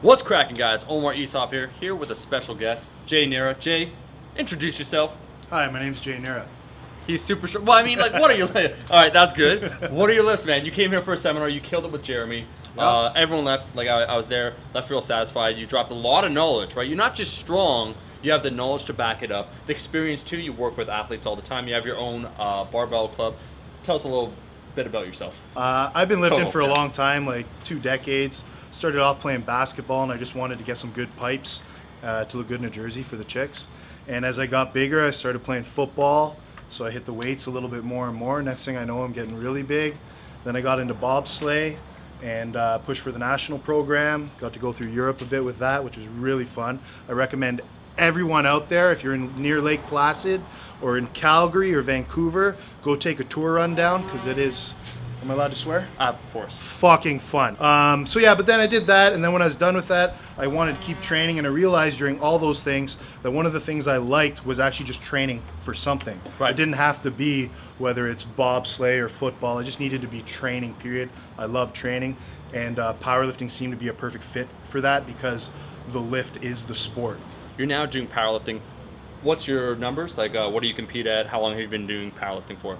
What's cracking, guys? Omar Esop here with a special guest, Jay Nera. Jay, introduce yourself. Hi, my name's Jay Nera. He's super short. Well, I mean, like, what are your All right, that's good. What are your lifts, man? You came here for a seminar. You killed it with Jeremy. Yep. Everyone left. Like, I was there. Left real satisfied. You dropped a lot of knowledge, right? You're not just strong. You have the knowledge to back it up. The experience, too. You work with athletes all the time. You have your own barbell club. Tell us a little bit about yourself. I've been lifting for a yeah. long time, like 2 decades. Started off playing basketball, and I just wanted to get some good pipes to look good in New Jersey for the chicks. And as I got bigger, I started playing football, so I hit the weights a little bit more and more. Next thing I know, I'm getting really big. Then I got into bobsleigh and pushed for the national program. Got to go through Europe a bit with that, which was really fun. I recommend everyone out there, if you're near Lake Placid or in Calgary or Vancouver, go take a tour rundown, because it is, am I allowed to swear? Of course. Fucking fun. So yeah, but then I did that, and then when I was done with that, I wanted to keep training, and I realized during all those things that one of the things I liked was actually just training for something. Right. It didn't have to be whether it's bobsleigh or football. I just needed to be training, period. I love training, and powerlifting seemed to be a perfect fit for that, because the lift is the sport. You're now doing powerlifting. What's your numbers? Like, what do you compete at? How long have you been doing powerlifting for?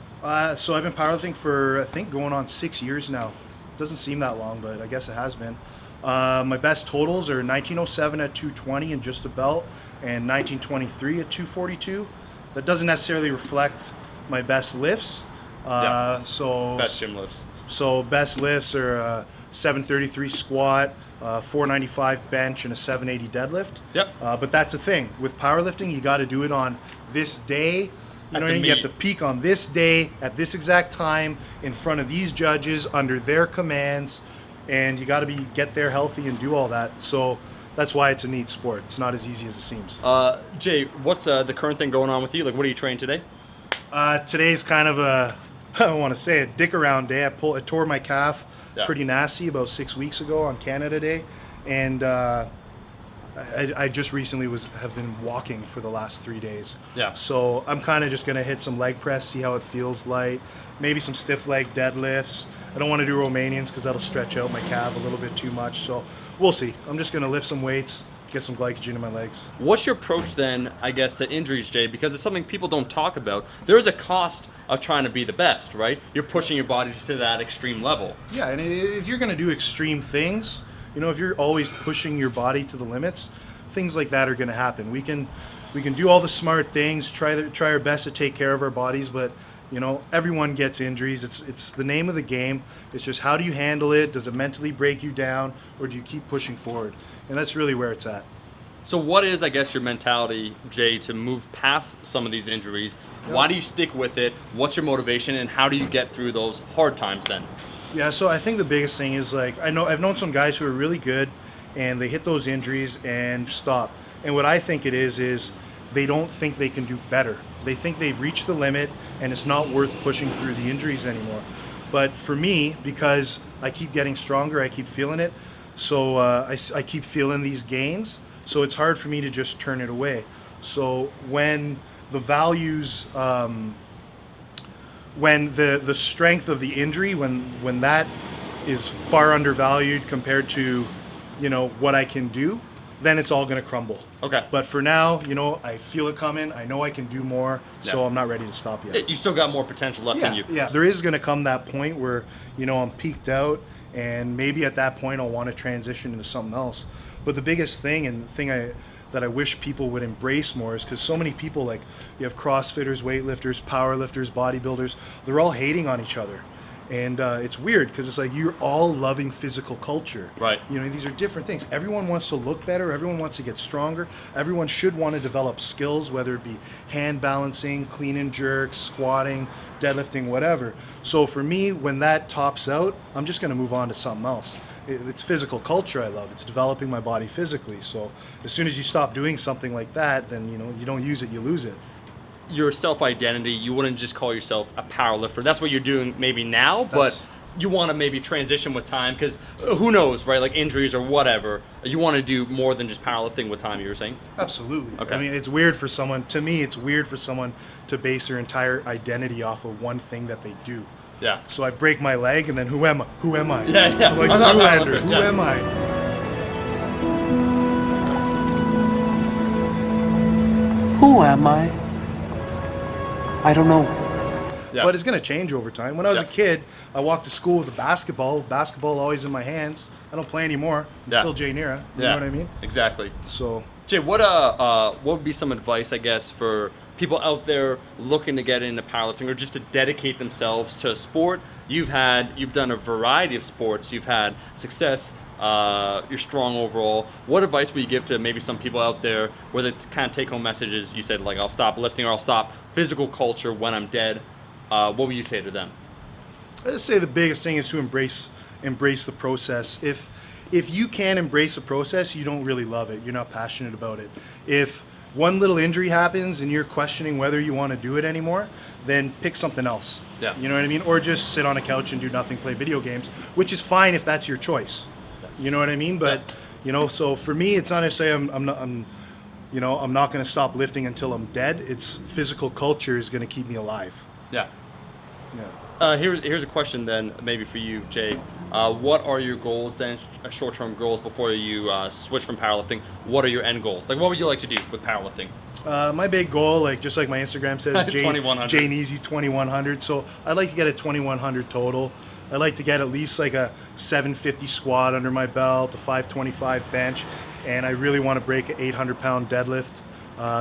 So I've been powerlifting for, I think, going on 6 years now. Doesn't seem that long, but I guess it has been. My best totals are 1907 at 220 and just a belt, and 1923 at 242. That doesn't necessarily reflect my best lifts. So Best gym lifts. So best lifts are 733 squat, 495 bench, and a 780 deadlift. Yep. But that's the thing. With powerlifting, you got to do it on this day. You know, you have to peak on this day at this exact time in front of these judges under their commands, and you got to get there healthy and do all that. So that's why it's a neat sport. It's not as easy as it seems. Jay, what's the current thing going on with you? Like, what are you training today? Today's kind of a, I don't want to say it, dick around day. I tore my calf pretty nasty about 6 weeks ago on Canada Day, and I just recently have been walking for the last 3 days. Yeah. So I'm kind of just gonna hit some leg press, see how it feels light, maybe some stiff leg deadlifts. I don't want to do Romanians because that'll stretch out my calf a little bit too much. So we'll see. I'm just gonna lift some weights, get some glycogen in my legs. What's your approach then, I guess, to injuries, Jay? Because it's something people don't talk about. There is a cost of trying to be the best, right? You're pushing your body to that extreme level. Yeah, and if you're gonna do extreme things, you know, if you're always pushing your body to the limits, things like that are gonna happen. We can do all the smart things, try our best to take care of our bodies, but you know, everyone gets injuries. It's the name of the game. It's just, how do you handle it? Does it mentally break you down, or do you keep pushing forward? And that's really where it's at. So what is, I guess, your mentality, Jay, to move past some of these injuries? Yeah. Why do you stick with it? What's your motivation, and how do you get through those hard times then? Yeah, so I think the biggest thing is, like, I've known some guys who are really good, and they hit those injuries and stop. And what I think it is they don't think they can do better. They think they've reached the limit, and it's not worth pushing through the injuries anymore. But for me, because I keep getting stronger, I keep feeling it, so I keep feeling these gains, so it's hard for me to just turn it away. So when the values, when the strength of the injury, when that is far undervalued compared to, you know, what I can do, then it's all going to crumble. Okay. But for now, you know, I feel it coming. I know I can do more, so I'm not ready to stop yet. You still got more potential left in you. Yeah, there is going to come that point where, you know, I'm peaked out, and maybe at that point I'll want to transition into something else. But the biggest thing, and the thing that I wish people would embrace more, is because so many people, like, you have CrossFitters, weightlifters, powerlifters, bodybuilders, they're all hating on each other. And it's weird, because it's like, you're all loving physical culture. Right. You know, these are different things. Everyone wants to look better. Everyone wants to get stronger. Everyone should want to develop skills, whether it be hand balancing, clean and jerk, squatting, deadlifting, whatever. So for me, when that tops out, I'm just going to move on to something else. It's physical culture I love. It's developing my body physically. So as soon as you stop doing something like that, then, you know, you don't use it, you lose it. Your self-identity, you wouldn't just call yourself a powerlifter. That's what you're doing maybe now, but you want to maybe transition with time, because who knows, right? Like injuries or whatever. You want to do more than just powerlifting with time, you were saying? Absolutely. Okay. I mean, it's weird for someone, to me, it's weird for someone to base their entire identity off of one thing that they do. Yeah. So I break my leg, and then who am I? Yeah. I'm like I'm not Zoolander. powerlifter. Who am I? am I? I don't know. Yeah. But it's going to change over time. When I was a kid, I walked to school with a basketball always in my hands. I don't play anymore. I'm still Jay Nera. You know what I mean? Exactly. So, Jay, what would be some advice, I guess, for people out there looking to get into powerlifting or just to dedicate themselves to a sport? You've done a variety of sports. You've had success. You're strong overall. What advice would you give to maybe some people out there where the kind of take-home messages you said, like, I'll stop lifting or I'll stop physical culture when I'm dead? What would you say to them? I'd say the biggest thing is to embrace the process. If you can't embrace the process, you don't really love it. You're not passionate about it. If one little injury happens and you're questioning whether you want to do it anymore, then pick something else. Yeah. You know what I mean? Or just sit on a couch and do nothing, play video games, which is fine if that's your choice. You know what I mean? But so for me, it's not necessarily I'm not going to stop lifting until I'm dead. It's physical culture is going to keep me alive. Yeah. Yeah. Here's a question then, maybe for you, Jay. What are your goals then, short-term goals before you switch from powerlifting? What are your end goals? Like, what would you like to do with powerlifting? My big goal, just like my Instagram says, 2100. Jane 2100. So I'd like to get a 2100 total. I'd like to get at least like a 750 squat under my belt, a 525 bench, and I really want to break an 800-pound deadlift.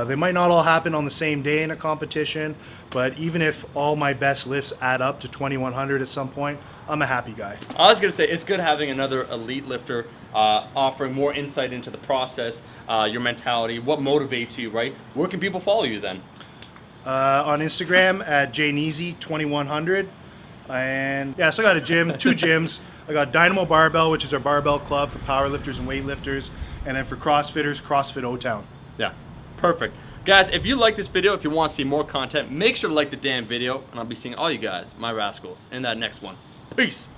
They might not all happen on the same day in a competition, but even if all my best lifts add up to 2100 at some point, I'm a happy guy. I was going to say, it's good having another elite lifter offering more insight into the process, your mentality, what motivates you, right? Where can people follow you then? On Instagram at jneasy2100. And so I got a gym, 2 gyms. I got Dynamo Barbell, which is our barbell club for powerlifters and weightlifters. And then for CrossFitters, CrossFit O-Town. Yeah, perfect. Guys, if you like this video, if you want to see more content, make sure to like the damn video. And I'll be seeing all you guys, my rascals, in that next one. Peace.